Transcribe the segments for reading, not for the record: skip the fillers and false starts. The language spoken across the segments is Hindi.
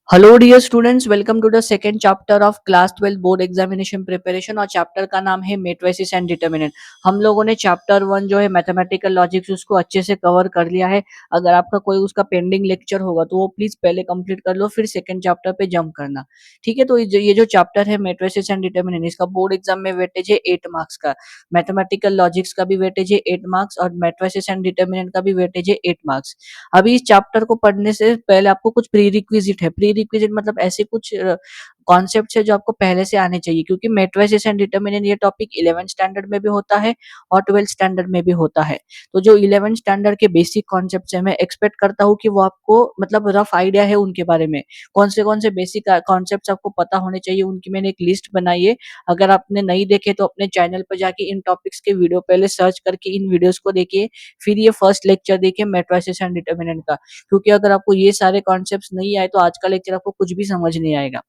Hello dear students, welcome to the second chapter of class 12 board examination preparation. और चैप्टर का नाम है मैट्रिसेस एंड डिटरमिनेंट। हम लोगों ने चैप्टर 1 जो है मैथमेटिकल लॉजिक्स उसको अच्छे से कवर कर लिया है। अगर आपका कोई उसका पेंडिंग लेक्चर होगा तो वो प्लीज पहले कंप्लीट कर लो, फिर सेकंड चैप्टर पे जंप करना। ठीक है, तो ये जो चैप्टर है मैट्रिसेस एंड डिटरमिनेंट, इसका बोर्ड एग्जाम में वेटेज है 8 मार्क्स का। मैथमेटिकल लॉजिक्स का भी वेटेज है 8 मार्क्स और मैट्रिसेस एंड डिटरमिनेंट का भी वेटेज है 8 मार्क्स। अभी इस चैप्टर को पढ़ने से पहले आपको कुछ प्री रिक्विजिट है। प्री रिक्विजिट मतलब ऐसे कुछ कॉन्सेप्ट है जो आपको पहले से आने चाहिए, क्योंकि मैट्रिसेस एंड डिटरमिनेंट ये टॉपिक 11th स्टैंडर्ड में भी होता है और 12th स्टैंडर्ड में भी होता है। तो जो 11th स्टैंडर्ड के बेसिक कॉन्सेप्ट है, मैं एक्सपेक्ट करता हूँ कि वो आपको मतलब रफ आइडिया है उनके बारे में। कौन से बेसिक कॉन्सेप्ट आपको पता होने चाहिए, उनकी मैंने एक लिस्ट बनाई है। अगर आपने नहीं देखे तो अपने चैनल पर जाके इन टॉपिक्स के वीडियो पहले सर्च करके इन वीडियोस को देखिए, फिर ये फर्स्ट लेक्चर देखिए मैट्रिसेस एंड डिटरमिनेंट का। क्योंकि अगर आपको ये सारे कॉन्सेप्ट्स नहीं आए तो आज का लेक्चर आपको कुछ भी समझ नहीं आएगा।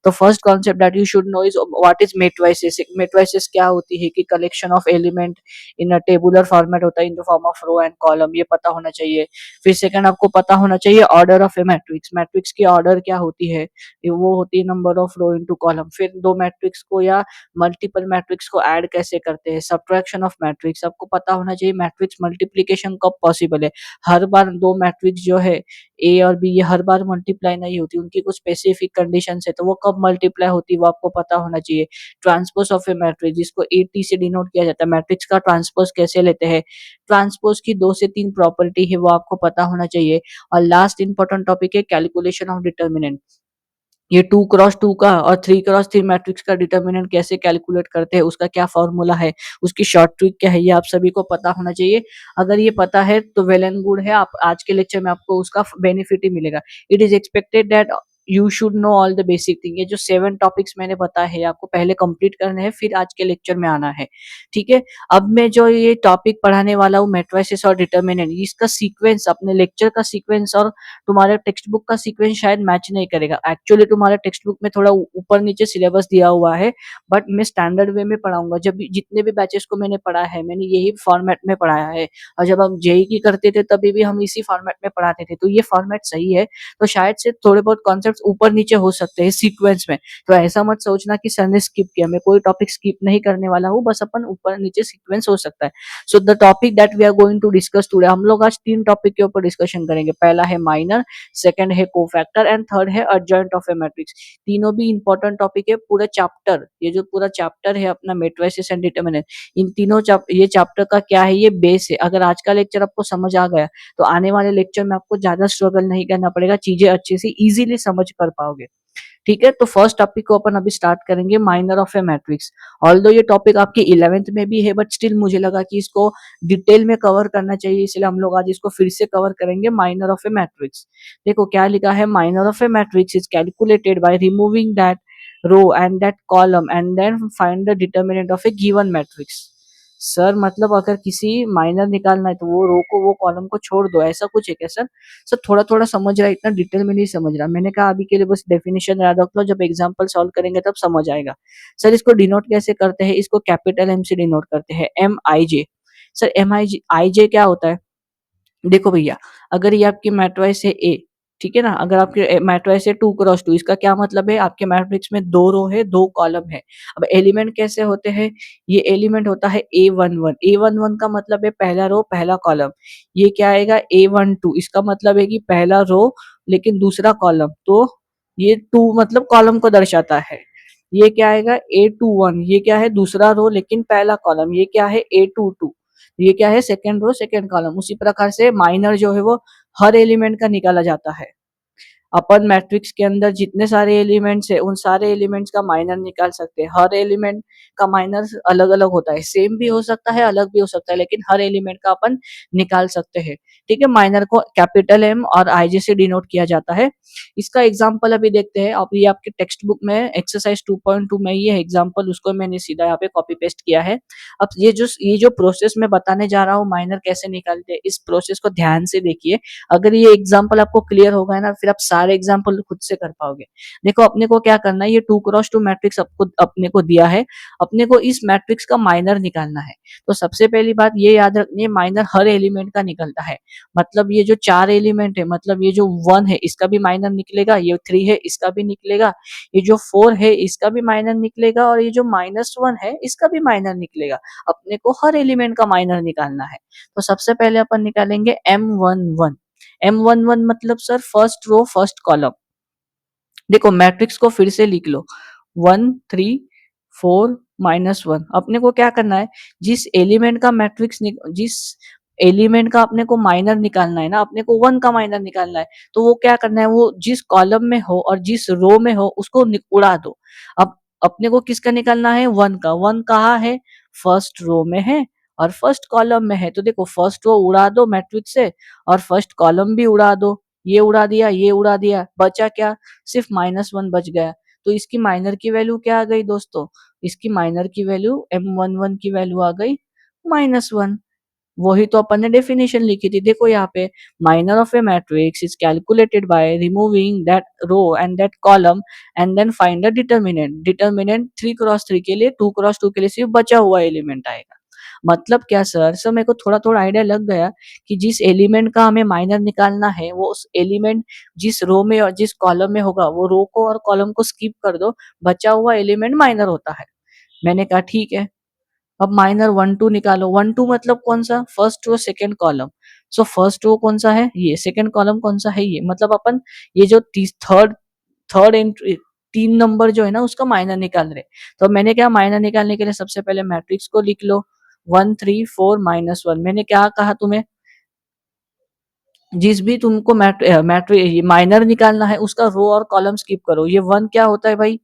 तो first concept that you should know is what is matrices. Matrices क्या होती है कि collection of element in a tabular format होता है in the form of row and column, ये पता होना चाहिए। फिर सेकंड आपको पता होना चाहिए order of a matrix. Matrix की ऑर्डर क्या होती है, वो होती है number of row into column. फिर दो मैट्रिक्स को या मल्टीपल मैट्रिक्स को ऐड कैसे करते हैं, सब्ट्रैक्शन ऑफ मैट्रिक्स। आपको पता होना चाहिए मैट्रिक्स मल्टीप्लिकेशन कब पॉसिबल है। हर बार दो मैट्रिक्स जो है ए और बी, ये हर बार मल्टीप्लाई नहीं होती, उनकी कुछ स्पेसिफिक कंडीशन है, तो वो कब मल्टीप्लाई होती है वो आपको पता होना चाहिए। ट्रांसपोज ऑफ ए मैट्रिक्स, जिसको ए टी से डिनोट किया जाता है, मैट्रिक्स का ट्रांसपोज कैसे लेते हैं, ट्रांसपोज की 2 से 3 प्रॉपर्टी है वो आपको पता होना चाहिए। और लास्ट इंपॉर्टेंट टॉपिक है कैलकुलेशन ऑफ डिटर्मिनेंट। ये 2x2 का और 3x3 मैट्रिक्स का डिटर्मिनेंट कैसे कैलकुलेट करते हैं, उसका क्या फॉर्मूला है, उसकी शॉर्ट ट्रिक क्या है, ये आप सभी को पता होना चाहिए। अगर ये पता है तो वेल एंड गुड है, आप आज के लेक्चर में आपको उसका बेनिफिट ही मिलेगा। It is expected that you should know all the basic thing. ये जो 7 टॉपिक्स मैंने बताए हैं आपको पहले कंप्लीट करने हैं, फिर आज के लेक्चर में आना है। ठीक है, अब मैं जो ये टॉपिक पढ़ाने वाला हूँ मैट्रिसेस और डिटर्मिनेंट, इसका सीक्वेंस अपने लेक्चर का सीक्वेंस और तुम्हारे टेक्स्ट बुक का सीक्वेंस शायद मैच नहीं करेगा। एक्चुअली तुम्हारे टेक्स्ट बुक में थोड़ा ऊपर नीचे सिलेबस दिया हुआ है, बट मैं स्टैंडर्ड वे में पढ़ाऊंगा। जब जितने भी बैचेस को मैंने पढ़ा है, मैंने यही फॉर्मेट में पढ़ाया है। और जब हम जेई की करते थे तभी भी हम इसी फॉर्मेट में पढ़ाते थे, तो ये फॉर्मेट सही है। तो शायद से थोड़े बहुत कॉन्सेप्ट ऊपर नीचे हो सकते हैं सीक्वेंस में। तो ऐसा मत सोचना कि सर ने स्किप किया, मैं कोई टॉपिक स्किप नहीं करने वाला हूँ, बस अपन ऊपर नीचे सीक्वेंस हो सकता है। So the topic that we are going to discuss today, हम लोग आज 3 टॉपिक के ऊपर डिस्कशन करेंगे। पहला है माइनर, सेकंड है कोफैक्टर एंड थर्ड है एडजॉइंट ऑफ ए मैट्रिक्स। तीनों भी इंपॉर्टेंट टॉपिक है। पूरा चैप्टर, ये जो पूरा चैप्टर है अपना मैट्रिसेस एंड डिटरमिनेंट, इन तीनों ये चैप्टर का क्या है, ये बेस है। अगर आज का लेक्चर आपको समझ आ गया तो आने वाले लेक्चर में आपको ज्यादा स्ट्रगल नहीं करना पड़ेगा, चीजें अच्छे से इजीली समझ कर पाओगे। ठीक है, तो फर्स्ट टॉपिक को अपन अभी स्टार्ट करेंगे, minor of a matrix. Although ये टॉपिक आपके 11th में भी है, बट स्टिल मुझे लगा कि इसको डिटेल में कवर करना चाहिए, इसलिए हम लोग आज इसको फिर से कवर करेंगे। माइनर ऑफ ए मैट्रिक्स, देखो क्या लिखा है, minor of a matrix is calculated by removing that row and that column and then find the determinant of a given matrix. Sir मतलब अगर किसी माइनर निकालना है तो वो रो को वो कॉलम को छोड़ दो, ऐसा कुछ है क्या सर? सर थोड़ा थोड़ा समझ रहा है, इतना डिटेल में नहीं समझ रहा। मैंने कहा अभी के लिए बस डेफिनेशन याद रख लो, जब एग्जांपल सॉल्व करेंगे तब समझ आएगा। सर इसको डिनोट कैसे करते हैं, इसको कैपिटल एम से डिनोट करते हैं, M I J. Sir I जे क्या होता है, देखो भैया, अगर ये आपकी मैट्रिक्स है ए, ठीक है ना, अगर आपके मैट्रिक्स है 2x2, इसका क्या मतलब है, आपके मैट्रिक्स में 2 रो है 2 कॉलम है। अब एलिमेंट कैसे होते हैं, ये एलिमेंट होता है A11। A11 का मतलब है पहला रो पहला कॉलम। ये क्या आएगा A12, इसका मतलब है कि पहला रो लेकिन दूसरा कॉलम, तो ये 2 मतलब कॉलम को दर्शाता है। ये क्या आएगा A21, ये क्या है दूसरा रो लेकिन पहला कॉलम। ये क्या है A22, ये क्या है सेकंड रो सेकंड कॉलम। उसी प्रकार से माइनर जो है वो हर एलिमेंट का निकाला जाता है। अपन मैट्रिक्स के अंदर जितने सारे एलिमेंट्स है उन सारे एलिमेंट्स का माइनर निकाल सकते हैं। हर एलिमेंट का माइनर अलग अलग होता है, सेम भी हो सकता है अलग भी हो सकता है, लेकिन हर एलिमेंट का अपन निकाल सकते हैं। ठीक है, माइनर को कैपिटल एम और आईजे से डिनोट किया जाता है। इसका एग्जाम्पल अभी देखते हैं। अब ये आपके टेक्स्ट बुक में एक्सरसाइज 2.2 में ये एग्जाम्पल, उसको मैंने सीधा यहाँ पे कॉपी पेस्ट किया है। अब ये जो प्रोसेस मैं बताने जा रहा हूँ माइनर कैसे निकालते हैं, इस प्रोसेस को ध्यान से देखिए। अगर ये एग्जाम्पल आपको क्लियर होगा ना, फिर आप सारे सारे एग्जाम्पल खुद से कर पाओगे। देखो अपने को क्या करना है, ये 2x2 मैट्रिक्स अपने को दिया है, अपने को इस मैट्रिक्स का माइनर निकालना है। तो सबसे पहली बात ये याद रखनी है, माइनर हर एलिमेंट का निकलता है। मतलब ये जो 4 एलिमेंट है, मतलब ये जो 1 है इसका भी माइनर निकलेगा, ये 3 है इसका भी निकलेगा, ये जो 4 है इसका भी माइनर निकलेगा, और ये जो -1 है इसका भी माइनर निकलेगा। अपने को हर एलिमेंट का माइनर निकालना है। तो सबसे पहले अपन निकालेंगे M11। M11 मतलब sir first row first column. देखो मैट्रिक्स को फिर से लिख लो, 1 3 4 -1। अपने को क्या करना है, जिस एलिमेंट का मैट्रिक्स जिस एलिमेंट का अपने को माइनर निकालना है ना, अपने को 1 का माइनर निकालना है, तो वो क्या करना है, वो जिस कॉलम में हो और जिस रो में हो उसको उड़ा दो। अब अपने को किसका निकालना है, 1 का। 1 कहाँ है, फर्स्ट रो में है और फर्स्ट कॉलम में है। तो देखो फर्स्ट रो उड़ा दो मैट्रिक्स से और फर्स्ट कॉलम भी उड़ा दो। ये उड़ा दिया, ये उड़ा दिया, बचा क्या, सिर्फ -1 बच गया। तो इसकी माइनर की वैल्यू क्या आ गई दोस्तों, इसकी माइनर की वैल्यू M11 की वैल्यू आ गई -1। वही तो अपन ने डेफिनेशन लिखी थी। देखो यहाँ पे, minor of a matrix is calculated by removing that row and that column and then find the determinant. Determinant 3x3 के लिए, 2x2 के लिए सिर्फ बचा हुआ एलिमेंट आएगा। मतलब क्या सर मेरे को थोड़ा थोड़ा आइडिया लग गया कि जिस एलिमेंट का हमें माइनर निकालना है, वो उस एलिमेंट जिस रो में और जिस कॉलम में होगा, वो रो को और कॉलम को स्किप कर दो, बचा हुआ एलिमेंट माइनर होता है। मैंने कहा ठीक है। अब माइनर 1 2 निकालो। 1 2 मतलब कौन सा, first row second column. So first row कौन सा है, ये। सेकंड कॉलम कौन सा है, ये। मतलब अपन ये जो थर्ड थर्ड एंट्री 3 नंबर जो है ना, उसका माइनर निकाल रहे। तो मैंने क्या, माइनर निकालने के लिए सबसे पहले मैट्रिक्स को लिख लो, 1 3 4 -1। मैंने क्या कहा तुम्हें, जिस भी तुमको मैट्रिक माइनर निकालना है उसका रो और कॉलम स्किप करो। ये 1 क्या होता है भाई,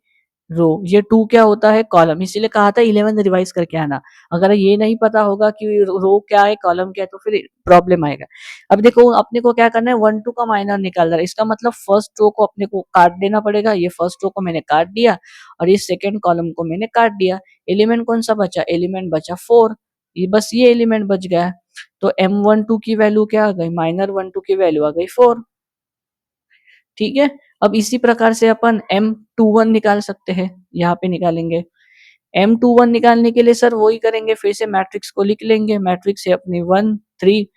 रो। ये 2 क्या होता है, कॉलम। इसीलिए कहा था 11 रिवाइज करके आना। अगर ये नहीं पता होगा कि रो क्या है कॉलम क्या है, तो फिर प्रॉब्लम आएगा। अब देखो अपने को क्या करना है, 1 2 का माइनर निकाल रहा है, इसका मतलब फर्स्ट रो को अपने को काट देना पड़ेगा। ये फर्स्ट रो को मैंने काट दिया और ये सेकंड कॉलम को मैंने काट दिया। एलिमेंट कौन सा बचा, एलिमेंट बचा 4। ये बस ये एलिमेंट बच गया। तो M12 की वैल्यू क्या आ गई, -12 की वैल्यू आ गई 4। ठीक है। अब इसी प्रकार से अपन M21 निकाल सकते हैं, यहाँ पे निकालेंगे। M21 निकालने के लिए सर वही करेंगे, फिर से मैट्रिक्स को लिख लेंगे। मैट्रिक्स से अपनी 1 3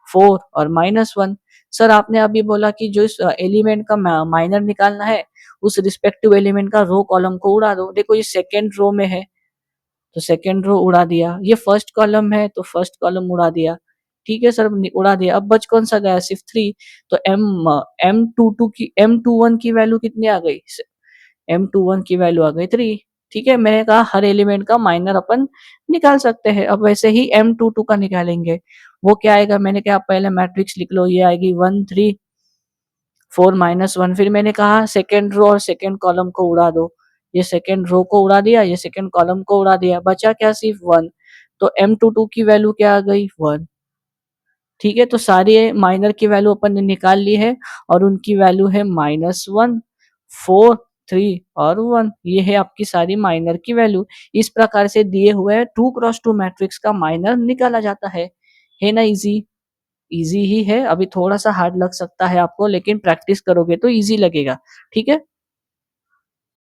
4 और -1। सर आपने अभी बोला कि जो इस एलिमेंट का माइनर निकालना है, उस रिस्पेक्टिव एलिमेंट का रो कॉलम को उड़ा दो। देखो ये सेकेंड रो में है, तो सेकेंड रो उड़ा दिया। ये फर्स्ट कॉलम है, तो फर्स्ट कॉलम उड़ा दिया। ठीक है सर, उड़ा दिया। अब बच कौन सा गया, सिर्फ 3। तो M21 की वैल्यू कितनी आ गई, M21 की वैल्यू आ गई 3। ठीक है, मैंने कहा हर एलिमेंट का माइनर अपन निकाल सकते हैं। अब वैसे ही M22 का निकालेंगे। वो क्या आएगा, मैंने कहा पहले मैट्रिक्स लिख लो, ये आएगी 1 3 4 -1। फिर मैंने कहा सेकेंड रो और सेकेंड कॉलम को उड़ा दो। ये सेकेंड रो को उड़ा दिया, ये सेकेंड कॉलम को उड़ा दिया, बचा क्या, सिर्फ 1। तो M22 की वैल्यू क्या आ गई, 1। ठीक है, तो सारी माइनर की वैल्यू अपन ने निकाल ली है और उनकी वैल्यू है -1 4 3 और 1। ये है आपकी सारी माइनर की वैल्यू। इस प्रकार से दिए हुए 2x2 मैट्रिक्स का माइनर निकाला जाता है ना इजी। इजी ही है, अभी थोड़ा सा हार्ड लग सकता है आपको, लेकिन प्रैक्टिस करोगे तो इजी लगेगा। ठीक है।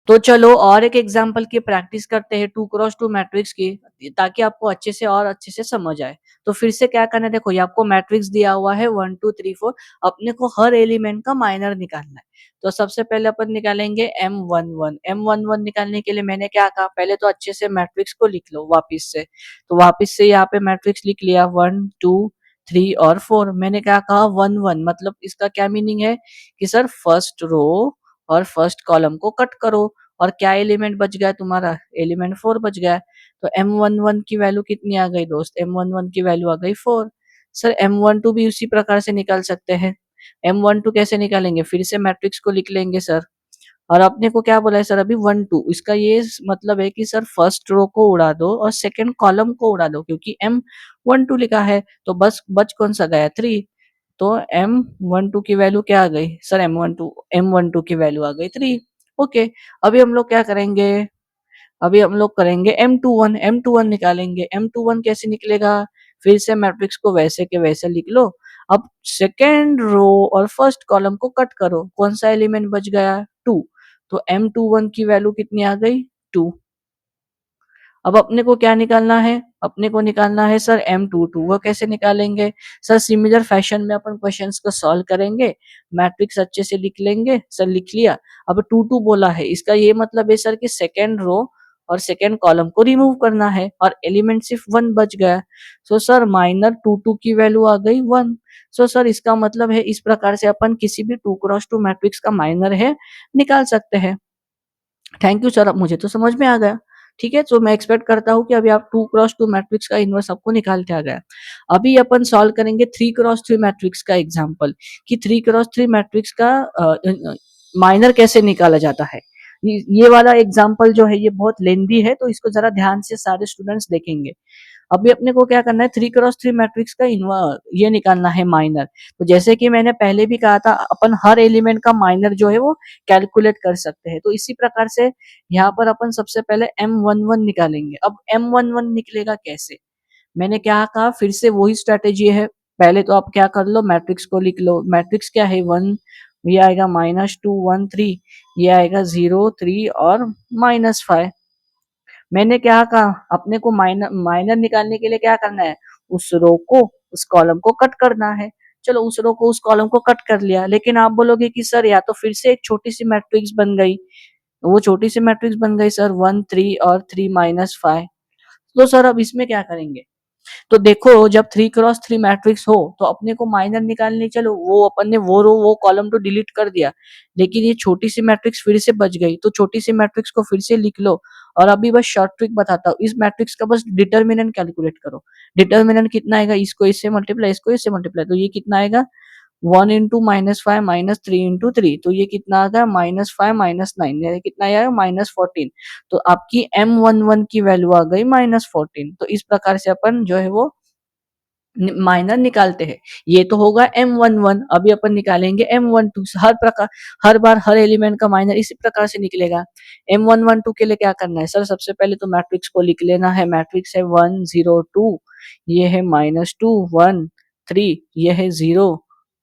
तो चलो और एक एग्जांपल की प्रैक्टिस करते हैं 2x2 मैट्रिक्स की, ताकि आपको अच्छे से और अच्छे से समझ आए। तो फिर से क्या करना है, देखो ये आपको मैट्रिक्स दिया हुआ है 1 2 3 4। अपने को हर एलिमेंट का माइनर निकालना है। तो सबसे पहले अपन निकालेंगे M11। M11 निकालने के लिए मैंने क्या कहा, पहले तो अच्छे से मैट्रिक्स को लिख लो वापिस से। तो वापिस से यहाँ पे मैट्रिक्स लिख लिया, 1 2 3 और 4। मैंने क्या कहा, 1 1 मतलब इसका क्या मीनिंग है कि सर फर्स्ट रो और फर्स्ट कॉलम को कट करो। और क्या एलिमेंट बच गया तुम्हारा, एलिमेंट 4 बच गया। तो M11 की वैल्यू कितनी आ गई दोस्त, M11 की वैल्यू आ गई 4। सर M12 भी उसी प्रकार से निकाल सकते हैं। M12 कैसे निकालेंगे, फिर से मैट्रिक्स को लिख लेंगे सर। और अपने को क्या बोला है सर अभी, 1 2। इसका ये मतलब है कि सर फर्स्ट रो को उड़ा दो और सेकंड कॉलम को उड़ा दो, क्योंकि M12 लिखा है। तो बस बच कौन सा गया, 3। तो M12 की वैल्यू क्या आ गई सर, M12 की वैल्यू आ गई 3। ओके। अभी हम लोग क्या करेंगे, अभी हम लोग करेंगे M21 निकालेंगे। M21 कैसे निकलेगा, फिर से मैट्रिक्स को वैसे के वैसे लिख लो। अब सेकेंड रो और फर्स्ट कॉलम को कट करो, कौन सा एलिमेंट बच गया? 2। तो M21 की वैल्यू कितनी आ गई? 2। अब अपने को क्या निकालना है? अपने को निकालना है सर M22। वो कैसे निकालेंगे? सर सिमिलर फैशन में अपन क्वेश्चंस को सॉल्व करेंगे, मैट्रिक्स अच्छे से लिख लेंगे। सर लिख लिया। अब 2 बोला है, इसका ये मतलब है सर कि सेकेंड रो और सेकेंड कॉलम को रिमूव करना है और एलिमेंट सिर्फ 1 बच गया। सो सर माइनर 2 की वैल्यू आ गई 1। सो सर इसका मतलब है इस प्रकार से अपन किसी भी 2x2 मैट्रिक्स का माइनर है निकाल सकते हैं। थैंक यू सर, अब मुझे तो समझ में आ गया। ठीक है, तो मैं एक्सपेक्ट करता हूँ कि अभी आप 2x2 मैट्रिक्स का इनवर्स आपको निकाल के आ गया। अभी अपन सॉल्व करेंगे 3x3 मैट्रिक्स का एग्जाम्पल, कि 3x3 मैट्रिक्स का माइनर कैसे निकाला जाता है। ये वाला एग्जाम्पल जो है ये बहुत लेंदी है, तो इसको जरा ध्यान से सारे स्टूडेंट्स देखेंगे। अभी अपने को क्या करना है, 3x3 मैट्रिक्स का ये निकालना है माइनर। तो जैसे कि मैंने पहले भी कहा था, अपन हर एलिमेंट का माइनर जो है वो कैलकुलेट कर सकते हैं। तो इसी प्रकार से यहाँ पर अपन सबसे पहले M11 निकालेंगे। अब M11 निकलेगा कैसे? मैंने क्या कहा, फिर से वही स्ट्रेटेजी है। पहले तो आप क्या कर लो, मैट्रिक्स को लिख लो। मैट्रिक्स क्या है? 1, ये आएगा -2 1 3, ये आएगा 0 3 और -5। मैंने क्या कहा, अपने को माइनर माइनर निकालने के लिए क्या करना है, उस रो को उस कॉलम को कट करना है। चलो उस रो को उस कॉलम को कट कर लिया, लेकिन आप बोलोगे कि सर या तो फिर से एक छोटी सी मैट्रिक्स बन गई। वो छोटी सी मैट्रिक्स बन गई सर 1 3 और 3 -5। तो सर अब इसमें क्या करेंगे? तो देखो, जब 3x3 मैट्रिक्स हो तो अपने को माइनर निकालने, चलो वो अपन ने वो रो वो कॉलम तो डिलीट कर दिया, लेकिन ये छोटी सी मैट्रिक्स फिर से बच गई। तो छोटी सी मैट्रिक्स को फिर से लिख लो। और अभी बस शॉर्ट ट्रिक बताता हूँ, इस मैट्रिक्स का बस डिटर्मिनेंट कैलकुलेट करो। डिटर्मिनेंट कितना आएगा, इसको इससे मल्टीप्लाई, इसको इससे मल्टीप्लाई, तो ये कितना आएगा 1 इंटू -5 -3 इंटू 3, तो ये कितना आ गया -5 -9, यानी कितना आया -14। तो आपकी M11 की वैल्यू आ गई -14। तो इस प्रकार से अपन जो है वो माइनर निकालते हैं। ये तो होगा M11। अभी अपन निकालेंगे M12। हर प्रकार, हर बार हर एलिमेंट का माइनर इसी प्रकार से निकलेगा। M112 के लिए क्या करना है सर, सबसे पहले तो मैट्रिक्स को लिख लेना है। मैट्रिक्स है 1 0 2, ये है -2 1 3, ये है 0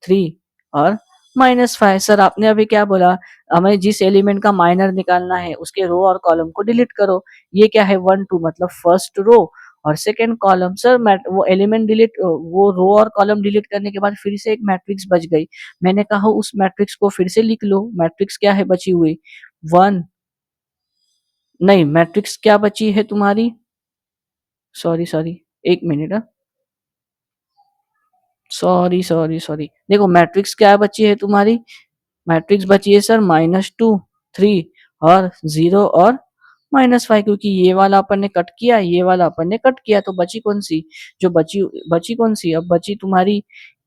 3 और -5। सर आपने अभी क्या बोला, हमें जिस एलिमेंट का माइनर निकालना है उसके रो और कॉलम को डिलीट करो। ये क्या है 1 2, मतलब फर्स्ट रो और सेकेंड कॉलम। सर वो एलिमेंट डिलीट, वो रो और कॉलम डिलीट करने के बाद फिर से एक मैट्रिक्स बच गई। मैंने कहा उस मैट्रिक्स को फिर से लिख लो। मैट्रिक्स क्या है बची हुई, 1, नहीं मैट्रिक्स क्या बची है तुम्हारी, सॉरी सॉरी, एक मिनट, सॉरी सॉरी सॉरी, देखो मैट्रिक्स क्या बची है तुम्हारी, मैट्रिक्स बची है सर -2 3 और 0 और -5, क्योंकि ये वाला अपन ने कट किया, ये वाला अपन ने कट किया, तो बची कौन सी, जो बची बची कौन सी, अब बची तुम्हारी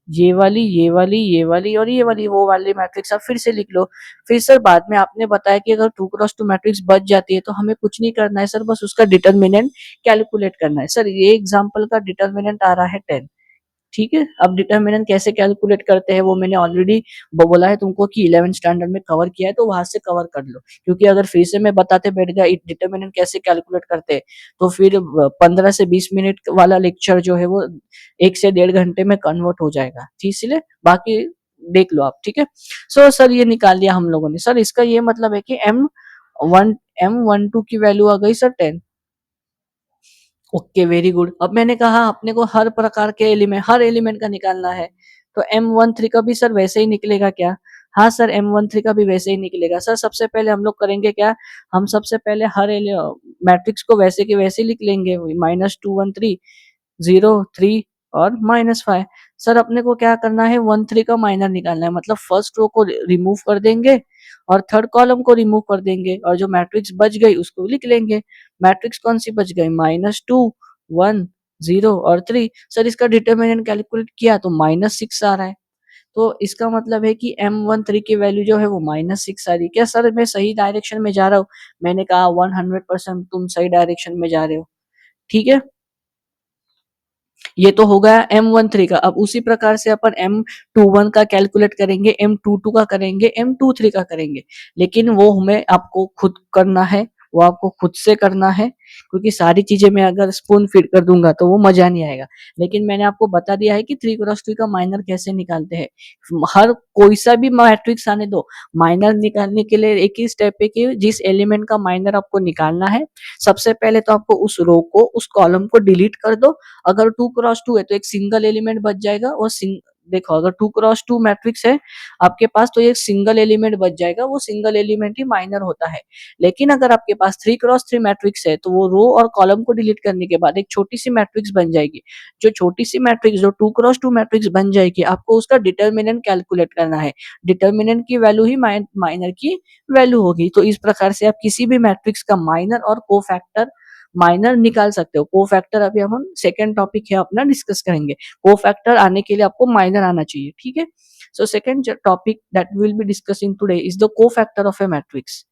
ये वाली, ये वाली, ये वाली और ये वाली। वो वाली मैट्रिक्स आप फिर से लिख लो। फिर सर बाद में आपने बताया कि अगर 2x2 मैट्रिक्स बच जाती है तो हमें कुछ नहीं करना है सर, बस उसका डिटर्मिनेंट कैलकुलेट करना है। सर ये एग्जाम्पल का डिटर्मिनेंट आ रहा है 10। ठीक है, अब डिटर्मिनेंट कैसे कैलकुलेट करते हैं वो मैंने ऑलरेडी बोला है तुमको कि 11th स्टैंडर्ड में कवर किया है, तो वहां से कवर कर लो। क्योंकि अगर फिर से मैं बताते बैठ गया डिटर्मिनेंट कैसे कैलकुलेट करते हैं, तो फिर 15 से 20 मिनट वाला लेक्चर जो है वो 1 से 1.5 घंटे में कन्वर्ट हो जाएगा। ठीक, इसलिए बाकी देख लो आप। ठीक है, सो सर ये निकाल लिया हम लोगों ने। सर इसका ये मतलब है कि M12 की वैल्यू आ गई सर 10। Okay, very good. अब मैंने कहा अपने को हर प्रकार के एलिमेंट, हर एलिमेंट का निकालना है, तो M13 का भी सर वैसे ही निकलेगा क्या? हाँ सर, M13 का भी वैसे ही निकलेगा। सर सबसे पहले हम लोग करेंगे क्या, हम सबसे पहले हर मैट्रिक्स को वैसे के वैसे लिख लेंगे, -2 1 3 0 3 और -5। सर अपने को क्या करना है, 1 3 का माइनर निकालना है, मतलब फर्स्ट रो को रिमूव कर देंगे और थर्ड कॉलम को रिमूव कर देंगे, और जो मैट्रिक्स बच गई उसको लिख लेंगे। मैट्रिक्स कौन सी बच गई, -2 1 0 और 3। सर इसका डिटर्मिनेंट कैलकुलेट किया तो -6 आ रहा है। तो इसका मतलब है कि M13 की वैल्यू जो है वो -6 आ रही है। क्या सर मैं सही डायरेक्शन में जा रहा हूँ? मैंने कहा 100% तुम सही डायरेक्शन में जा रहे हो। ठीक है, ये तो हो गया M13 का। अब उसी प्रकार से अपन M21 का कैलकुलेट करेंगे, M22 का करेंगे, M23 का करेंगे, लेकिन वो हमें आपको खुद करना है। वो आपको खुद से करना है, क्योंकि सारी चीजें मैं अगर स्पून फीड कर दूंगा तो वो मजा नहीं आएगा। लेकिन मैंने आपको बता दिया है कि 3x3 का माइनर कैसे निकालते हैं। हर कोई सा भी मैट्रिक्स आने दो, माइनर निकालने के लिए एक ही स्टेप है कि जिस एलिमेंट का माइनर आपको निकालना है, सबसे पहले तो आपको उस रो को, उस कॉलम को डिलीट कर दो। अगर 2x2 है तो एक सिंगल एलिमेंट बच जाएगा, और देखो अगर 2x2 मैट्रिक्स है आपके पास तो एक सिंगल एलिमेंट बच जाएगा, वो सिंगल एलिमेंट ही माइनर होता है। लेकिन अगर आपके पास 3x3 मैट्रिक्स है तो वो रो और कॉलम को डिलीट करने के बाद एक छोटी सी मैट्रिक्स बन जाएगी। जो छोटी सी मैट्रिक्स, जो 2x2 मैट्रिक्स बन जाएगी, आपको उसका डिटर्मिनेंट कैलकुलेट करना है। डिटर्मिनेंट की वैल्यू ही माइनर की वैल्यू होगी। तो इस प्रकार से आप किसी भी मैट्रिक्स का माइनर और कोफैक्टर माइनर निकाल सकते हो। कोफैक्टर अभी हम सेकेंड टॉपिक है अपना डिस्कस करेंगे। कोफैक्टर आने के लिए आपको माइनर आना चाहिए, ठीक है। So second topic that will be discussing today is the cofactor of a matrix.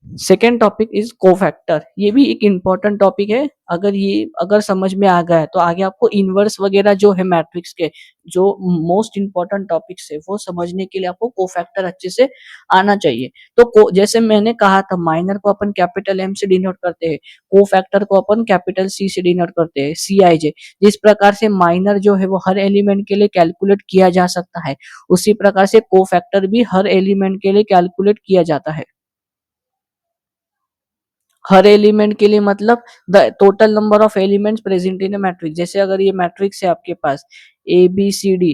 Second topic is cofactor. ये भी एक इंपॉर्टेंट टॉपिक है। अगर समझ में आ गया है तो आगे आपको इनवर्स वगैरह जो है मैट्रिक्स के, जो मोस्ट इंपॉर्टेंट टॉपिक्स है, वो समझने के लिए आपको कोफैक्टर अच्छे से आना चाहिए। तो जैसे मैंने कहा था, माइनर को अपन कैपिटल एम से डिनोट करते हैं, कोफैक्टर को अपन कैपिटल सी से डिनोट करते हैं, CIJ। जिस प्रकार से माइनर जो है वो हर एलिमेंट के लिए कैलकुलेट किया जा सकता है, उसी प्रकार से कोफैक्टर भी हर एलिमेंट के लिए कैलकुलेट किया जाता है। हर एलिमेंट के लिए मतलब the total number of elements present in A matrix. जैसे अगर ये मैट्रिक्स है आपके पास ABCD,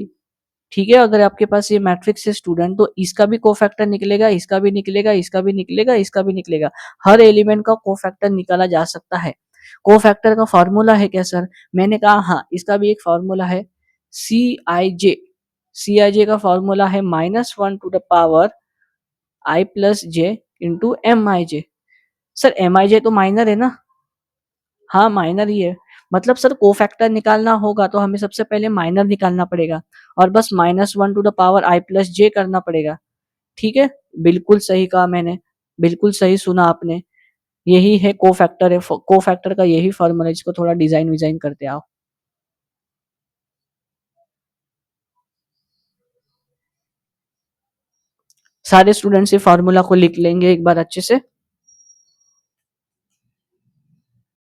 ठीक है, अगर आपके पास ये मैट्रिक्स है स्टूडेंट, तो इसका भी कोफैक्टर निकलेगा, इसका भी निकलेगा, इसका भी निकलेगा, इसका भी निकलेगा। हर एलिमेंट का कोफैक्टर निकाला जा सकता है। कोफैक्टर का फॉर्मूला है क्या सर? मैंने कहा हाँ, इसका भी एक फॉर्मूला है, CIJ। CIJ का फॉर्मूला है -1 to the power I+J into MIJ। Sir MIJ तो माइनर है ना? हाँ, माइनर ही है। मतलब सर कोफैक्टर निकालना होगा तो हमें सबसे पहले माइनर निकालना पड़ेगा, और बस -1 to the power I+J करना पड़ेगा। ठीक है? बिल्कुल सही कहा मैंने, बिल्कुल सही सुना आपने। यही है कोफैक्टर, है कोफैक्टर का यही फॉर्मूला है। इसको थोड़ा डिजाइन विजाइन करते आओ। सारे स्टूडेंट्स ये फार्मूला को लिख लेंगे एक बार अच्छे से।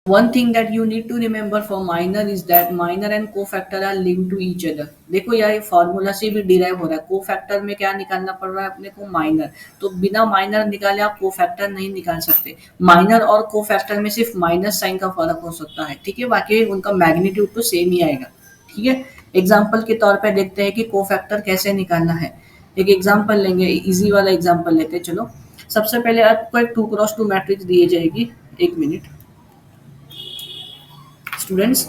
One thing that you need to remember for minor is that minor and cofactor are linked to each other। देखो यार, ये फॉर्मूला से भी डिराइव हो रहा है। कोफैक्टर में क्या निकालना पड़ रहा है अपने को? माइनर। तो बिना माइनर निकाले आप कोफैक्टर नहीं निकाल सकते। माइनर और कोफैक्टर में सिर्फ माइनस साइन का फर्क हो सकता है, ठीक है, बाकी उनका मैग्नीट्यूड तो सेम ही आएगा, ठीक है। एग्जाम्पल के तौर पर देखते हैं कि कोफैक्टर कैसे निकालना है। एक एग्जाम्पल लेंगे, इजी वाला एग्जाम्पल लेते हैं। चलो, सबसे पहले आपको एक 2x2 मैट्रिक्स दी जाएगी। एक minute students,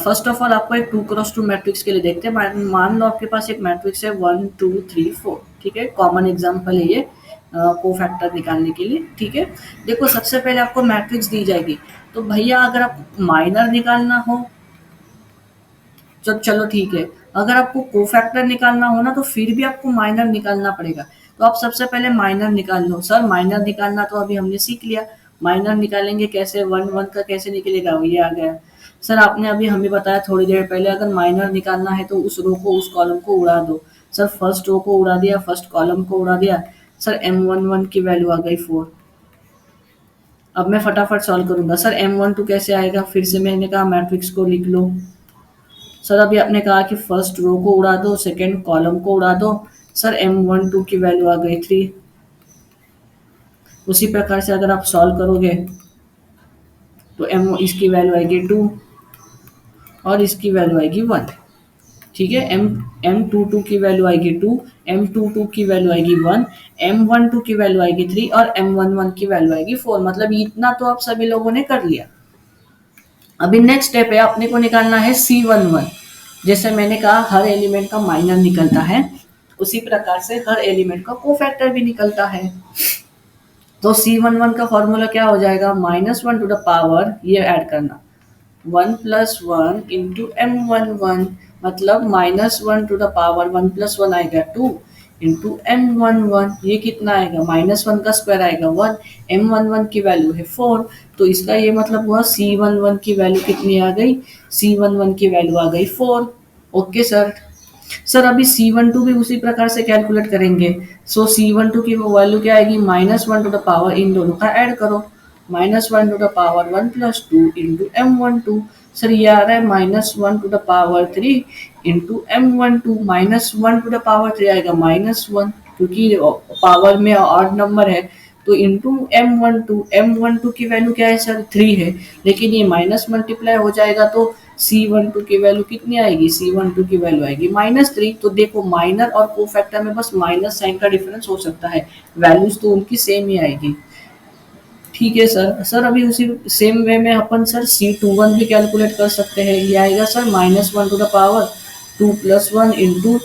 first of all आपको एक 2x2 मैट्रिक्स के लिए देखते हैं। मान लो आपके पास एक मैट्रिक्स है 1 2 3 4, ठीक है। कॉमन एग्जांपल है ये कोफैक्टर निकालने के लिए, ठीक है। देखो, सबसे पहले आपको मैट्रिक्स दी जाएगी, तो भैया अगर आपको माइनर निकालना हो तो चलो ठीक है। अगर आपको कोफैक्टर निकालना हो ना, तो फिर भी आपको माइनर निकालना पड़ेगा। तो आप सबसे पहले माइनर निकाल लो। सर माइनर निकालना तो अभी हमने सीख लिया, माइनर निकालेंगे कैसे? 1 1 का कैसे निकलेगा? ये आ गया। सर आपने अभी हमें बताया थोड़ी देर पहले, अगर माइनर निकालना है तो उस रो को, उस कॉलम को उड़ा दो। सर फर्स्ट रो को उड़ा दिया, फर्स्ट कॉलम को उड़ा दिया। सर M11 की वैल्यू आ गई 4। अब मैं फटाफट सॉल्व करूंगा। सर M12 कैसे आएगा? फिर से मैंने कहा मैट्रिक्स को लिख लो। सर अभी आपने कहा कि फर्स्ट रो को उड़ा दो, सेकेंड कॉलम को उड़ा दो। सर M12 की वैल्यू आ गई 3। उसी प्रकार से अगर आप सॉल्व करोगे तो इसकी वैल्यू आएगी 2 और इसकी वैल्यू आएगी 1, ठीक है। M22 की वैल्यू आएगी 2, M22 की वैल्यू आएगी 1, M12 की वैल्यू आएगी 3 और M11 की वैल्यू आएगी 4। मतलब इतना तो आप सभी लोगों ने कर लिया। अभी नेक्स्ट स्टेप है, अपने को निकालना है C11। जैसे मैंने कहा हर एलिमेंट का माइनर निकलता है, उसी प्रकार से हर एलिमेंट का कोफैक्टर भी निकलता है। तो C11 का फॉर्मूला क्या हो जाएगा? -1 to the पावर, ये ऐड करना, 1 + 1 into M11, मतलब -1 to the पावर 1 + 1 आएगा 2 into M11। ये कितना आएगा? -1 का स्क्वायर आएगा 1। M11 की वैल्यू है 4, तो इसका ये मतलब हुआ C11 की वैल्यू कितनी आ गई? C11 की वैल्यू आ गई 4। Okay sir. सर अभी C12 भी उसी प्रकार से कैलकुलेट करेंगे। सो C12 की वो वैल्यू क्या आएगी, -1 टू द पावर, इन दोनों का ऐड करो, -1 to the power 1 plus 2 into M12। Sir ये आ रहा है -1 to the power 3 into M12, -1 to the power 3 आएगा -1, क्योंकि पावर में ऑड नंबर है, तो इंटू M12 की वैल्यू क्या है सर, 3 है, लेकिन ये माइनस मल्टीप्लाई हो जाएगा तो C12 की वैल्यू कितनी आएगी, C12 की वैल्यू आएगी -3। तो देखो माइनर और कोफैक्टर में बस माइनस साइन का डिफरेंस हो सकता है, वैल्यूज तो उनकी सेम ही आएगी। ठीक है सर। सर अभी उसी सेम वे में अपन सर C21 भी कैलकुलेट कर सकते हैं। ये आएगा sir -1 to the power 2 plus 1 into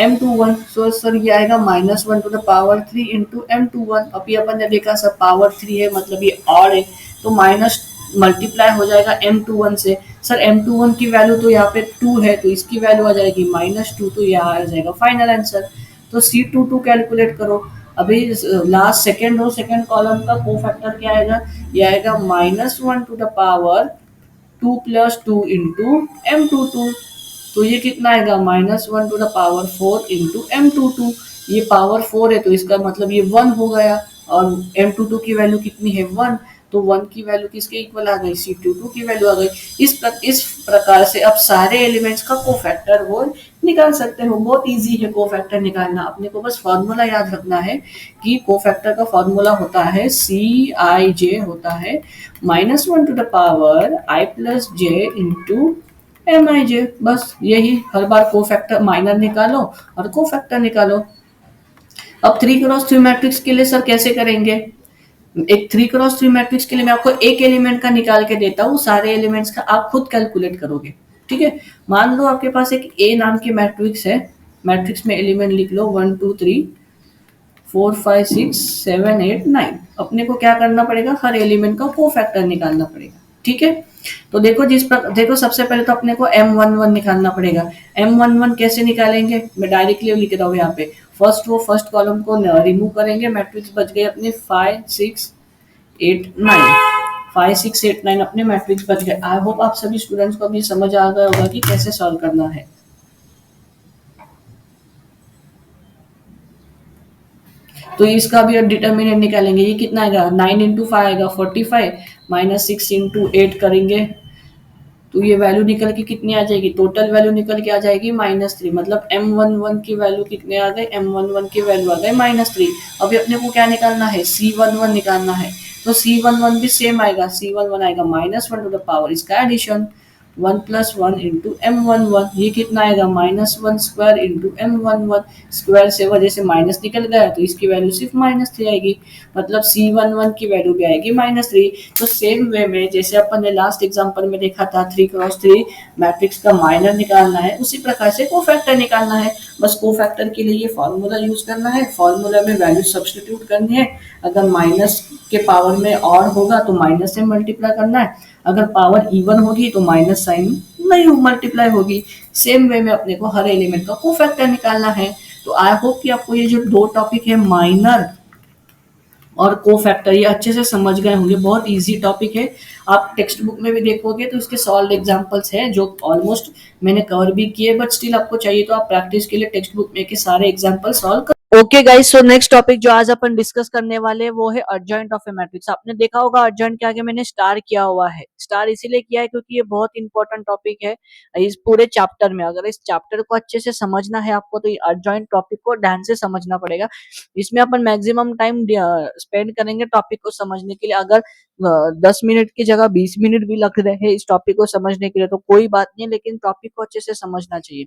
M21। So sir ये आएगा -1 to the power 3 into M21। अभी अपन ने देखा सर पावर 3 है मतलब ये ऑड है, तो माइनस मल्टीप्लाई हो जाएगा M21 से। सर M21 की वैल्यू तो यहाँ पे 2 है, तो इसकी वैल्यू आ जाएगी -2, तो यहाँ आ जाएगा फाइनल आंसर। तो C22 कैलकुलेट करो। अभी last second row second column का कोफैक्टर क्या आएगा, ये आएगा -1 to the power 2 plus 2 into M22। तो ये कितना आएगा, -1 to the power 4 into M22। ये पावर 4 है तो इसका मतलब ये 1 हो गया, और M22 की वैल्यू कितनी है, 1, तो 1 की वैल्यू किसके इक्वल आ गई, C22 की वैल्यू आ गई। इस प्रकार से अब सारे एलिमेंट्स का कोफैक्टर वो निकाल सकते हो। बहुत इजी है कोफैक्टर निकालना, अपने को बस फॉर्मूला याद रखना है कि कोफैक्टर का फॉर्मूला होता है CIJ होता है -1 to the power I plus J into MIJ। बस यही, हर बार कोफैक्टर माइनर निकालो और कोफैक्टर निकालो। अब 3x3 मैट्रिक्स के लिए सर कैसे करेंगे, एक 3x3 मैट्रिक्स के लिए मैं आपको एक एलिमेंट का निकाल के देता हूँ, सारे एलिमेंट्स का आप खुद कैलकुलेट करोगे। ठीक है, मान लो आपके पास एक ए नाम की मैट्रिक्स है, मैट्रिक्स में एलिमेंट लिख लो 1 2 3 4 5 6 7 8 9। अपने को क्या करना पड़ेगा, हर एलिमेंट का कोफैक्टर निकालना पड़ेगा। ठीक है, तो देखो देखो सबसे पहले तो अपने को M11 निकालना पड़ेगा। M11 कैसे निकालेंगे, मैं डायरेक्टली लिख रहा हूँ यहाँ पे। फर्स्ट वो फर्स्ट कॉलम को रिमूव करेंगे, मैट्रिक्स बच गए अपने 5 6 8 9, 5 6 8 9 अपने मैट्रिक्स बच गए। आई होप आप सभी स्टूडेंट्स को अभी समझ आ गया होगा कि कैसे सॉल्व करना है। तो इसका भी डिटर्मिनेंट निकालेंगे, ये कितना आएगा, 9 इंटू 5 आएगा 45, -6 इंटू 8 करेंगे तो ये वैल्यू निकल के कितनी आ जाएगी, टोटल वैल्यू निकल के आ जाएगी -3। मतलब M11 की वैल्यू कितने आ गए, M11 की वैल्यू आ गए -3। अभी अपने को क्या निकालना है, C11 निकालना है। तो C11 भी सेम आएगा, C11 आएगा -1 टू द पावर, इसका एडिशन 1 प्लस 1 इंटू M11। ये कितना आएगा, -1 स्क्वायर इंटू M11। स्क्वायर से वजह से माइनस निकल गया तो इसकी वैल्यू सिर्फ -3 आएगी, मतलब C11 की वैल्यू भी आएगी -3। तो सेम वे में जैसे अपन ने लास्ट एग्जांपल में देखा था 3x3 मैट्रिक्स का माइनर निकालना है, उसी प्रकार से कोफैक्टर निकालना है। बस कोफैक्टर के लिए ये फॉर्मूला यूज करना है, फॉर्मूला में वैल्यू सब्स्टिट्यूट करनी है। अगर माइनस के पावर में ऑड होगा तो माइनस से मल्टीप्लाई करना है, अगर पावर इवन होगी तो माइनस साइन नहीं मल्टीप्लाई होगी। सेम वे में अपने को हर एलिमेंट का कोफैक्टर निकालना है। तो आई होप कि आपको ये जो दो टॉपिक है माइनर और कोफैक्टर ये अच्छे से समझ गए होंगे, बहुत इजी टॉपिक है। आप टेक्स्ट बुक में भी देखोगे तो इसके सॉल्व एग्जांपल्स हैं जो ऑलमोस्ट मैंने कवर भी किए, बट स्टिल आपको चाहिए तो आप प्रैक्टिस के लिए टेक्स्ट बुक में के सारे एग्जांपल सॉल्व कर। Okay guys, so next topic जो आज अपन डिस्कस करने वाले हैं वो है अर्जेंट ऑफ ए मैट्रिक्स। आपने देखा होगा अर्जेंट के आगे मैंने स्टार किया हुआ है, स्टार इसीलिए किया है क्योंकि ये बहुत इंपॉर्टेंट टॉपिक है इस पूरे चैप्टर में। अगर इस चैप्टर को अच्छे से समझना है आपको तो ये अर्जेंट टॉपिक को ध्यान से समझना पड़ेगा। इसमें अपन मैक्सिमम टाइम स्पेंड करेंगे टॉपिक को समझने के लिए। अगर 10 मिनट की जगह 20 मिनट भी लग रहे हैं इस टॉपिक को समझने के लिए तो कोई बात नहीं, लेकिन टॉपिक को अच्छे से समझना चाहिए।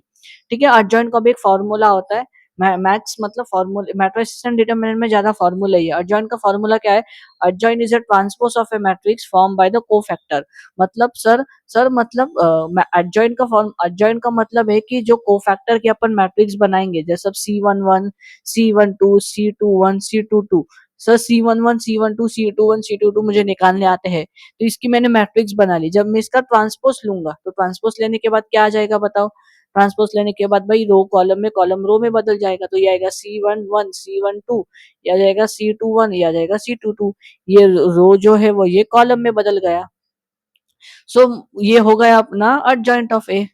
ठीक है, अर्जेंट का भी एक फॉर्मूला होता है। मैथ्स मतलब फॉर्मूला, मैट्रिक्स एंड डिटरमिनेंट में ज्यादा फॉर्मूला ही है। अर्जेंट का फॉर्मूला क्या है, urgent is a transpose of a matrix form by the cofactor. मतलब सर मतलब अर्जेंट का फॉर्म, अर्जेंट का मतलब है कि जो कोफैक्टर की अपन मैट्रिक्स बनाएंगे, जैसे C11 C12 C21 C22। Sir C11 C12 C21 C22 मुझे निकालने आते हैं, तो इसकी मैंने मैट्रिक्स बना ली। जब मैं इसका ट्रांसपोज लूंगा तो ट्रांसपोज लेने के बाद क्या आ जाएगा बताओ, ट्रांसपोज लेने के बाद भाई रो कॉलम में, कॉलम रो में बदल जाएगा। तो ये आएगा C11 C12, ये आ जाएगा C21, ये आ जाएगा C22। ये रो जो है वो ये कॉलम में बदल गया। सो ये हो गया अपना अर्जेंट ऑफ ए।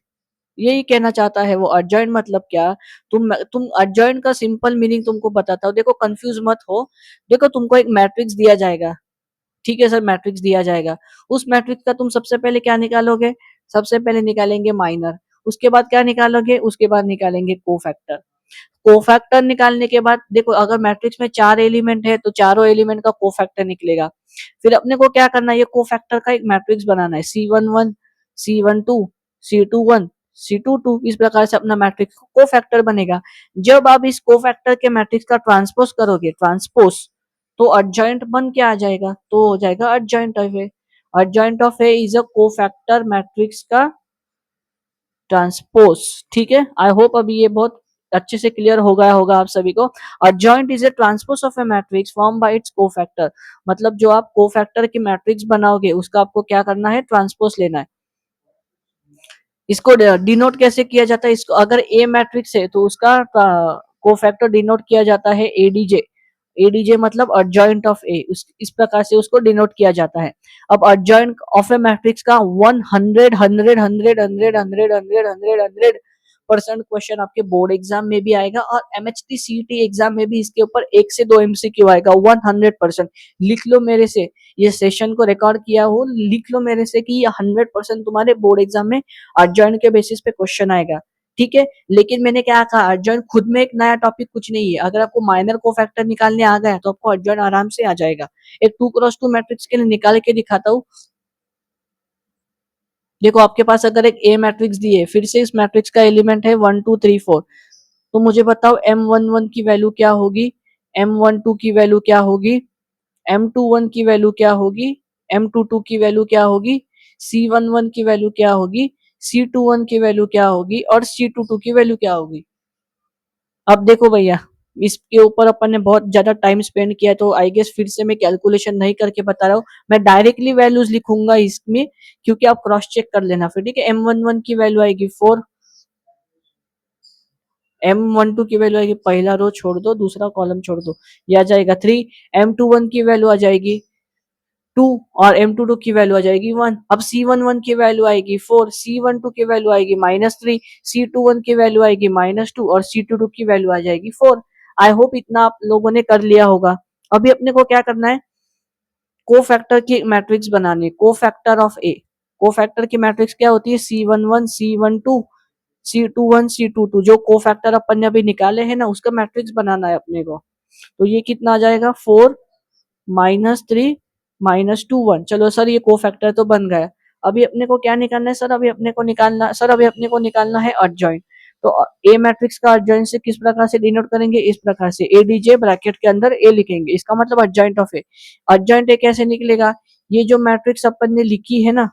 यही कहना चाहता है वो। अर्जेंट मतलब क्या? तुम अर्जेंट का सिंपल मीनिंग तुमको बताता हूँ, देखो कंफ्यूज मत हो। देखो तुमको एक मैट्रिक्स दिया जाएगा, ठीक है सर, मैट्रिक्स दिया जाएगा। उस मैट्रिक्स का तुम सबसे पहले क्या निकालोगे? सबसे पहले निकालेंगे माइनर। उसके बाद क्या निकालोगे? उसके बाद निकालेंगे कोफैक्टर। कोफैक्टर निकालने के बाद देखो, अगर मैट्रिक्स में 4 एलिमेंट है तो चारों एलिमेंट का कोफैक्टर निकलेगा। फिर अपने को क्या करना है? ये कोफैक्टर का एक मैट्रिक्स बनाना है, C11, C12, C21, C22, इस प्रकार से अपना मैट्रिक्स कोफैक्टर बनेगा। जब आप इस कोफैक्टर के मैट्रिक्स का ट्रांसपोज करोगे, ट्रांसपोज, तो अर्जेंट बन के आ जाएगा, तो हो जाएगा urgent of A. Urgent of A is a cofactor matrix का ट्रांसपोज। ठीक है, आई होप अभी ये बहुत अच्छे से क्लियर हो गया होगा आप सभी को। Urgent is A transpose of a matrix form by it's cofactor. मतलब जो आप कोफैक्टर की मैट्रिक्स बनाओगे उसका आपको क्या करना है? ट्रांसपोज लेना है। इसको डिनोट कैसे किया जाता है? इसको अगर ए मैट्रिक्स है तो उसका कोफैक्टर डिनोट किया जाता है एडीजे। एडीजे मतलब अर्जेंट ऑफ ए, इस प्रकार से उसको डिनोट किया जाता है। अब अर्जेंट ऑफ ए मैट्रिक्स का 100 क्वेश्चन आपके बोर्ड एग्जाम में भी आएगा, और एमएचटी सीईटी एग्जाम में भी इसके ऊपर 1 से 2 एमसीक्यू आएगा। 100%। लिख लो मेरे से, ये सेशन को रिकॉर्ड किया हो, लिख लो मेरे से कि ये 100% तुम्हारे बोर्ड एग्जाम में अर्जेंट के बेसिस पे क्वेश्चन आएगा। ठीक है, लेकिन मैंने क्या कहा, अर्जेंट खुद में एक नया टॉपिक कुछ नहीं है। अगर आपको माइनर को फैक्टर निकालने आ गया तो आपको अर्जेंट आराम से आ जाएगा। एक 2x2 मैट्रिक्स के लिए निकाल के दिखाता हूँ। देखो आपके पास अगर एक ए मैट्रिक्स दी है, फिर से इस मैट्रिक्स का एलिमेंट है 1 2 3 4, तो मुझे बताओ M11 की वैल्यू क्या होगी, M12 की वैल्यू क्या होगी, M21 की वैल्यू क्या होगी, M22 की वैल्यू क्या होगी, C11 की वैल्यू क्या होगी, C21 की वैल्यू क्या होगी, और C22 की वैल्यू क्या होगी। अब देखो भैया, इसके ऊपर अपन ने बहुत ज्यादा टाइम स्पेंड किया है, तो आई गेस फिर से मैं कैलकुलेशन नहीं करके बता रहा हूँ, मैं डायरेक्टली वैल्यूज लिखूंगा इसमें, क्योंकि आप क्रॉस चेक कर लेना फिर। ठीक है, M11 की वैल्यू आएगी 4, M12 की वैल्यू आएगी, पहला रो छोड़ दो दूसरा कॉलम छोड़ दो, ये आ जाएगा 3। M21 की वैल्यू आ जाएगी 2, और M22 की वैल्यू आ जाएगी 1। अब C11 की वैल्यू आएगी 4, C12 की वैल्यू आएगी -3, C21 की वैल्यू आएगी -2, और C22 की वैल्यू आ जाएगी 4। आई होप इतना आप लोगों ने कर लिया होगा। अभी अपने को क्या करना है? कोफैक्टर की मैट्रिक्स बनानी, कोफैक्टर ऑफ ए। कोफैक्टर की मैट्रिक्स क्या होती है? C11, C12, C21, C22, जो कोफैक्टर अपन ने अभी निकाले हैं ना, उसका मैट्रिक्स बनाना है अपने को। तो ये कितना आ जाएगा? 4 -3 -2 1। चलो सर, ये कोफैक्टर तो बन गया। अभी अपने को क्या निकालना है सर? अभी अपने को निकालना है अर्जेंट। तो ए मैट्रिक्स का अर्जेंट से किस प्रकार से डिनोट करेंगे? इस प्रकार से, एडीजे ब्रैकेट के अंदर ए लिखेंगे, इसका मतलब अर्जेंट ऑफ ए। अर्जेंट ए कैसे निकलेगा? ये जो मैट्रिक्स अपन ने लिखी है ना,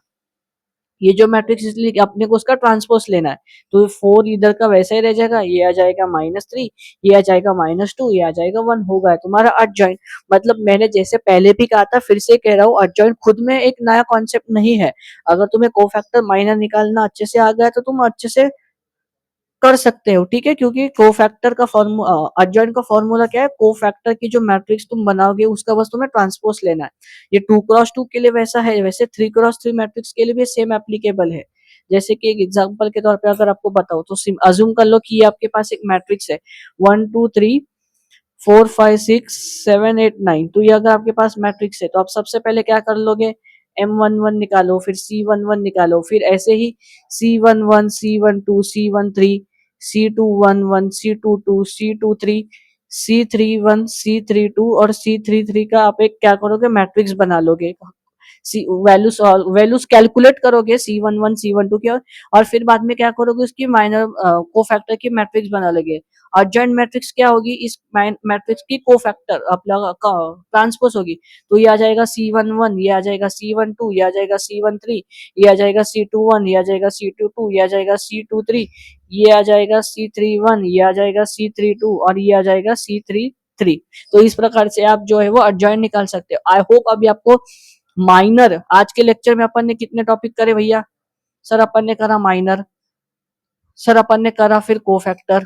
ये जो मैट्रिक्स इसलिए अपने को उसका ट्रांसपोज लेना है, तो 4 इधर का वैसा ही रह जाएगा, ये आ जाएगा -3, ये आ जाएगा -2, ये आ जाएगा 1, होगा है तुम्हारा अर्जेंट। मतलब मैंने जैसे पहले भी कहा था, फिर से कह रहा हूँ, अर्जेंट खुद में एक नया कॉन्सेप्ट नहीं है। अगर तुम्हें कोफैक्टर माइनर निकालना अच्छे से आ गया तो तुम अच्छे से कर सकते हो। ठीक है, क्योंकि कोफैक्टर का फॉर्मूला, अर्जेंट का फॉर्मूला क्या है? कोफैक्टर की जो मैट्रिक्स तुम बनाओगे उसका बस तुम्हें ट्रांसपोज लेना है। ये 2x2 के लिए वैसा है, वैसे 3x3 मैट्रिक्स के लिए भी सेम एप्लीकेबल है। जैसे कि एक एग्जांपल के तौर पे अगर आपको बताओ, तो अज्यूम कर लो कि ये आपके पास एक मैट्रिक्स है 1 2 3 4 5 6 7 8 9। तो ये अगर आपके पास मैट्रिक्स है, तो आप सबसे पहले क्या कर लोगे? M11 निकालो, फिर C11 निकालो, फिर ऐसे ही C11, C12, C13, C21 C22 C23, C31 C32 और C33 का आप एक क्या करोगे? मैट्रिक्स बना लोगे। सी वैल्यूज वैल्यूज कैलकुलेट करोगे C11 C12 की, और फिर बाद में क्या करोगे? उसकी माइनर कोफैक्टर की मैट्रिक्स बना लोगे। अर्जेंट मैट्रिक्स क्या होगी? इस मैट्रिक्स की कोफैक्टर अपना ट्रांसपोज होगी। तो ये आ जाएगा C11, ये आ जाएगा C12, ये आ जाएगा C13, ये आ जाएगा C21, ये आ जाएगा C22, ये आ जाएगा C23, ये आ जाएगा C31, ये आ जाएगा C32, और ये आ जाएगा C33। तो इस प्रकार से आप जो है वो अर्जेंट निकाल सकते हो। आई होप अभी आपको माइनर, आज के लेक्चर में अपन ने कितने टॉपिक करे भैया? सर अपन ने करा माइनर, सर अपन ने करा फिर कोफैक्टर,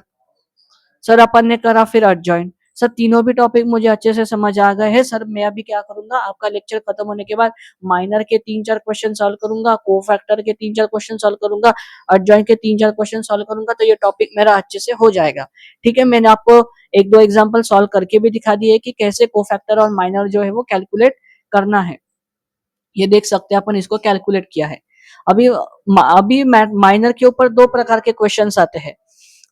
सर अपन ने करा फिर अर्जेंट, सर तीनों भी टॉपिक मुझे अच्छे से समझ आ गए हैं सर। मैं अभी क्या करूंगा, आपका लेक्चर खत्म होने के बाद माइनर के 3-4 क्वेश्चन सॉल्व करूंगा, कोफैक्टर के 3-4 क्वेश्चन सॉल्व करूंगा, एडजॉइंट के 3-4 क्वेश्चन सॉल्व करूंगा, तो ये टॉपिक मेरा अच्छे से हो जाएगा। ठीक है, मैंने आपको एक दो एग्जाम्पल सॉल्व करके भी दिखा दिए कि कैसे कोफैक्टर और माइनर जो है वो कैलकुलेट करना है। ये देख सकते हैं अपन इसको कैलकुलेट किया है। अभी अभी माइनर के ऊपर दो प्रकार के क्वेश्चंस आते हैं।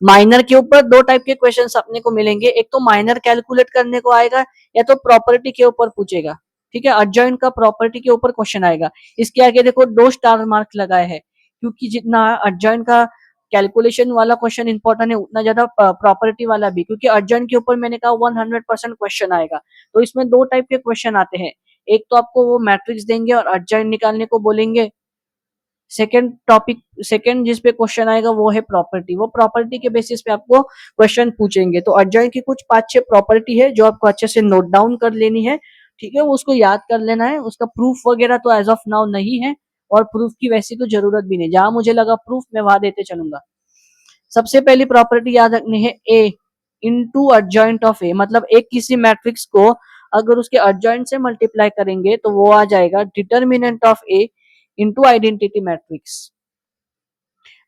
माइनर के ऊपर दो टाइप के क्वेश्चंस अपने को मिलेंगे, एक तो माइनर कैलकुलेट करने को आएगा या तो प्रॉपर्टी के ऊपर पूछेगा। ठीक है, एडजॉइंट का प्रॉपर्टी के ऊपर क्वेश्चन आएगा। इसके आगे देखो 2 स्टार मार्क लगाए हैं, क्योंकि जितना एडजॉइंट का कैलकुलेशन वाला क्वेश्चन इंपॉर्टेंट है उतना ज्यादा प्रॉपर्टी वाला भी, क्योंकि एडजॉइंट के ऊपर मैंने कहा 100% क्वेश्चन आएगा। तो इसमें दो टाइप के क्वेश्चन आते हैं, एक तो आपको वो मैट्रिक्स देंगे और एडजॉइंट निकालने को बोलेंगे। सेकंड जिस पे क्वेश्चन आएगा वो है प्रॉपर्टी। वो प्रॉपर्टी के बेसिस पे आपको क्वेश्चन पूछेंगे। तो एडजॉइंट की कुछ 5-6 प्रॉपर्टी है जो आपको अच्छे से नोट डाउन कर लेनी है। ठीक है, वो उसको याद कर लेना है। उसका प्रूफ वगैरह तो एज ऑफ नाउ नहीं है, और प्रूफ की वैसी तो जरूरत भी नहीं, जहां मुझे लगा प्रूफ मैं वहां देते चलूंगा। सबसे पहली प्रॉपर्टी याद रखनी है, ए इंटू एडजॉइंट ऑफ ए। मतलब एक किसी मैट्रिक्स को अगर उसके एडजॉइंट से मल्टीप्लाई करेंगे तो वो आ जाएगा determinant of A into identity matrix.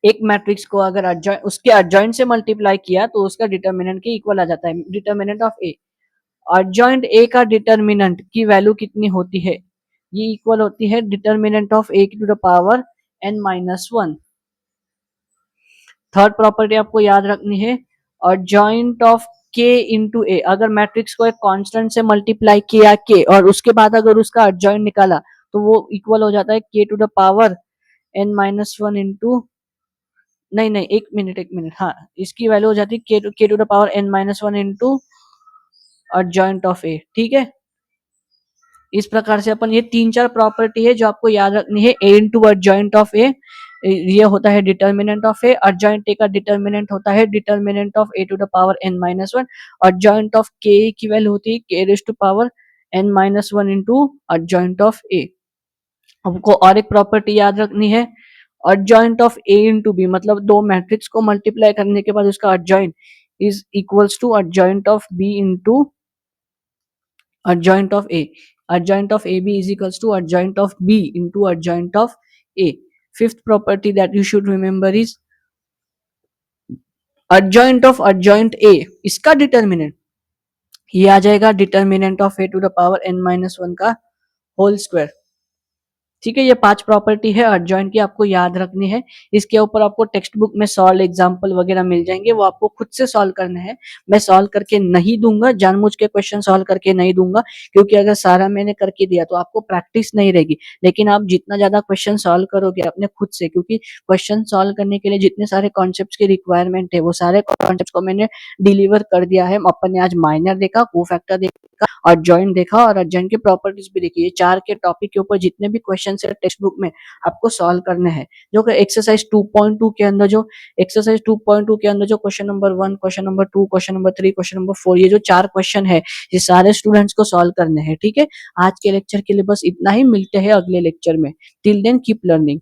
एक मैट्रिक्स को अगर उसके एडजॉइंट से मल्टीप्लाई किया तो उसका डिटर्मिनेंट के इक्वल आ जाता है, determinant of A. Adjoint A का डिटर्मिनेंट की वैल्यू कितनी होती है, ये इक्वल होती है determinant of A to the power n-1। Third property आपको याद रखनी है, adjoint of K into A. अगर मैट्रिक्स को एक कांस्टेंट से मल्टीप्लाई किया के और उसके बाद अगर उसका एडजॉइंट निकाला तो वो इक्वल हो जाता है k to the power n-1 into, नहीं नहीं एक मिनट, हाँ इसकी वैल्यू हो जाती है k to the power n-1 into adjoint of A. ठीक है, इस प्रकार से अपन ये 3-4 प्रॉपर्टी है जो आपको याद रखनी है। A into adjoint of A, ये होता है determinant of A. Adjoint A का डिटर्मिनेंट होता है determinant of A to the power n-1। Adjoint of k की वैल्यू होती है k raise to power n-1 into adjoint of A. हमको और एक प्रॉपर्टी याद रखनी है, adjoint of A into B. मतलब दो मैट्रिक्स को मल्टीप्लाई करने के बाद उसका adjoint is equals to adjoint of B into adjoint of A. Adjoint of AB is equals to adjoint of B into adjoint of A. Fifth property that you should remember is adjoint of adjoint A. इसका डिटर्मिनेंट ये आ जाएगा determinant of A to the power n-1 का होल स्क्वायर। ठीक है, ये 5 प्रॉपर्टी है एडजॉइंट की, आपको याद रखनी है। इसके ऊपर आपको टेक्स्ट बुक में सॉल्व एग्जांपल वगैरह मिल जाएंगे, वो आपको खुद से सॉल्व करने हैं। मैं सॉल्व करके नहीं दूंगा, जानबूझ के क्वेश्चन सॉल्व करके नहीं दूंगा, क्योंकि अगर सारा मैंने करके दिया तो आपको प्रैक्टिस नहीं रहेगी। लेकिन आप जितना ज्यादा क्वेश्चन सॉल्व करोगे अपने खुद से, क्योंकि क्वेश्चन सॉल्व करने के लिए जितने सारे कॉन्सेप्ट की रिक्वायरमेंट है वो सारे कॉन्सेप्ट को मैंने डिलीवर कर दिया है। अपन ने आज माइनर देखा, कोफैक्टर देखा, एडजॉइंट देखा और एडजॉइंट की प्रॉपर्टीज भी देखी। ये 4 के टॉपिक के ऊपर जितने भी क्वेश्चन है टेक्स्ट बुक में आपको सॉल्व करने हैं। जो कि एक्सरसाइज 2.2 के अंदर जो question number 1, question number 2, question number 3, question number 4, ये जो 4 क्वेश्चन है ये सारे स्टूडेंट्स को सॉल्व करने हैं। ठीक है, आज के लेक्चर के लिए बस इतना ही, मिलते हैं अगले लेक्चर में। Till then keep learning.